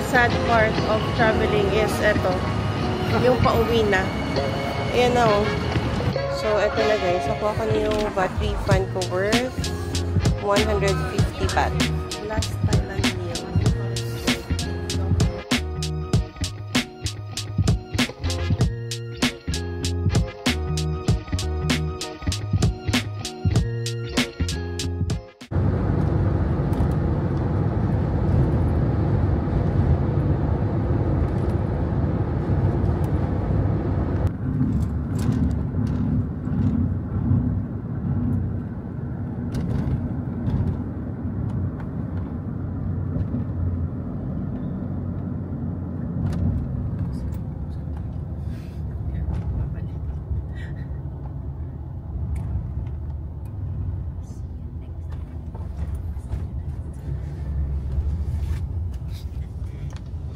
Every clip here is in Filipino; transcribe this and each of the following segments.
sad part of traveling is eto, yung pauwi na. Ayan na oh. So, eto na guys. Nakuha ko na yung VAT refund ko worth 150 baht. Last Thailand meal.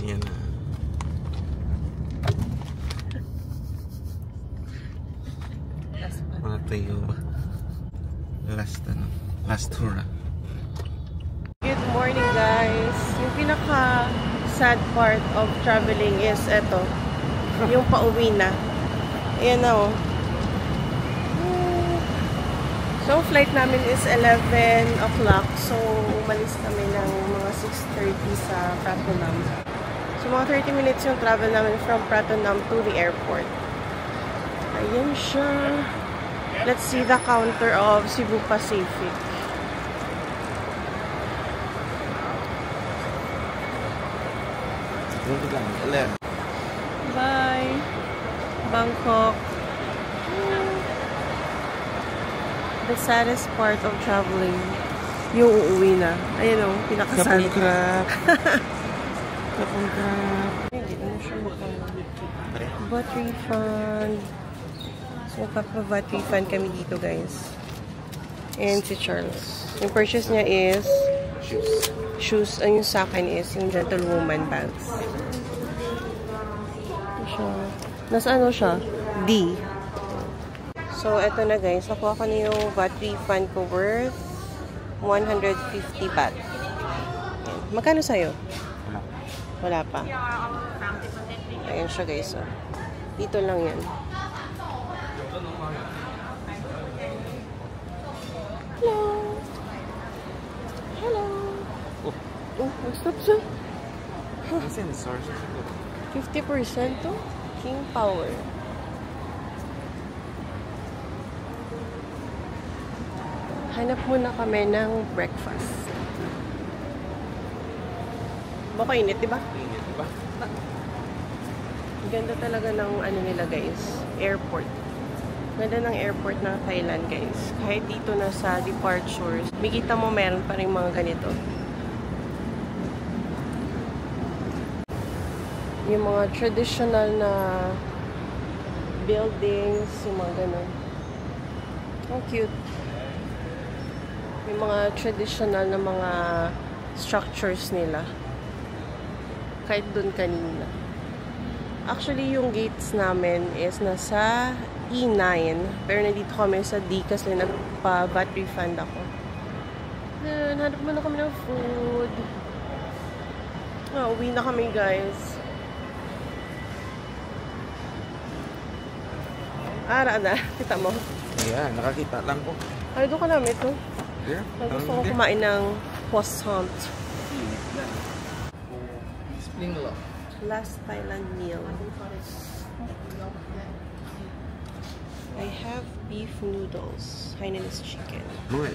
Yan na. Mga tayo ba? Last tour. Good morning guys. Yung pinaka sad part of traveling is eto, yung pauwi na. Ayan na oh. So, flight namin is 11 o'clock. So, umalis kami ng mga 6:30 sa Pratunam. So, mga 30 minutes yung travel namin from Pratunam to the airport. Ayan siya. Let's see the counter of Cebu Pacific. Bye! Bangkok. The saddest part of traveling, yung uuwi na. Ayan o, pinakasad. Kapong crap. Kapong crap. Hindi na siya VAT refund. So, magpapa-VAT refund kami dito, guys. And si Charles. Yung purchase niya is shoes. Ang yung sa akin is yung gentlewoman bags. Nasa ano siya? D. So, eto na guys. Nakuha ko na yung VAT refund ko worth 150 baht. Magkano sa'yo? Wala pa. Ayan siya guys. Oh. Dito lang yan. Hello! Hello! Oh, stop siya. 50% to? King Power. Hanap muna kami ng breakfast. Baka init, diba? Init, diba? Ganda talaga ng ano nila guys, airport. Ganda ng airport ng Thailand guys. Kahit dito na sa departures, makita mo meron pa rin mga ganito. Yung mga traditional na buildings, yung mga ganun. Ang cute. Yung mga traditional na mga structures nila. Kahit dun kanina. Actually, yung gates namin is nasa E9. Pero nandito kami sa D kasi nagpa-VAT refund ako. Then, hanap muna kami ng food. Uwi na kami, guys. Na. Kita mo? Yeah, nakakita lang ko. Ay, doon ka namin ito. Yeah. Gusto ko kumain ng croissant. Last Thailand meal. I have beef noodles. Hainanese chicken. Morning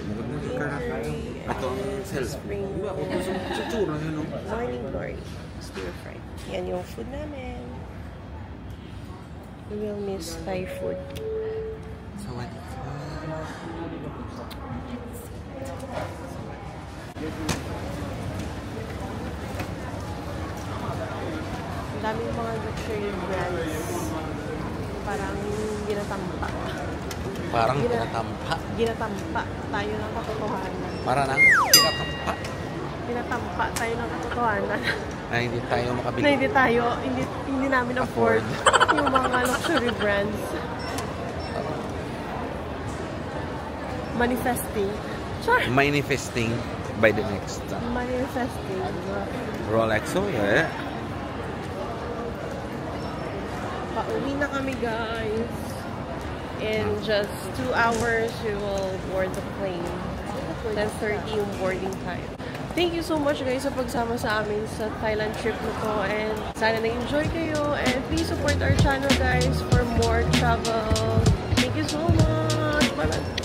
glory. Stir fried. Yan yung food namin. We will miss Thai food. Ang daming mga luxury brands. Parang ginatampa. Ginatampa tayo ng katotohanan. Para nang ginatampa? Ginatampa tayo ng katotohanan. Na hindi tayo makabili. Na hindi namin afford yung mga luxury brands. Manifesting. Sure. Manifesting by the next. Manifesting. Rolex, oh yeah. Pauwi na kami, guys. In just 2 hours, we will board the plane. 10:30 yung boarding time. Thank you so much, guys, sa pagsama sa amin sa Thailand trip na to. And sana na-enjoy kayo. And please support our channel, guys, for more travel. Thank you so much. Bye-bye.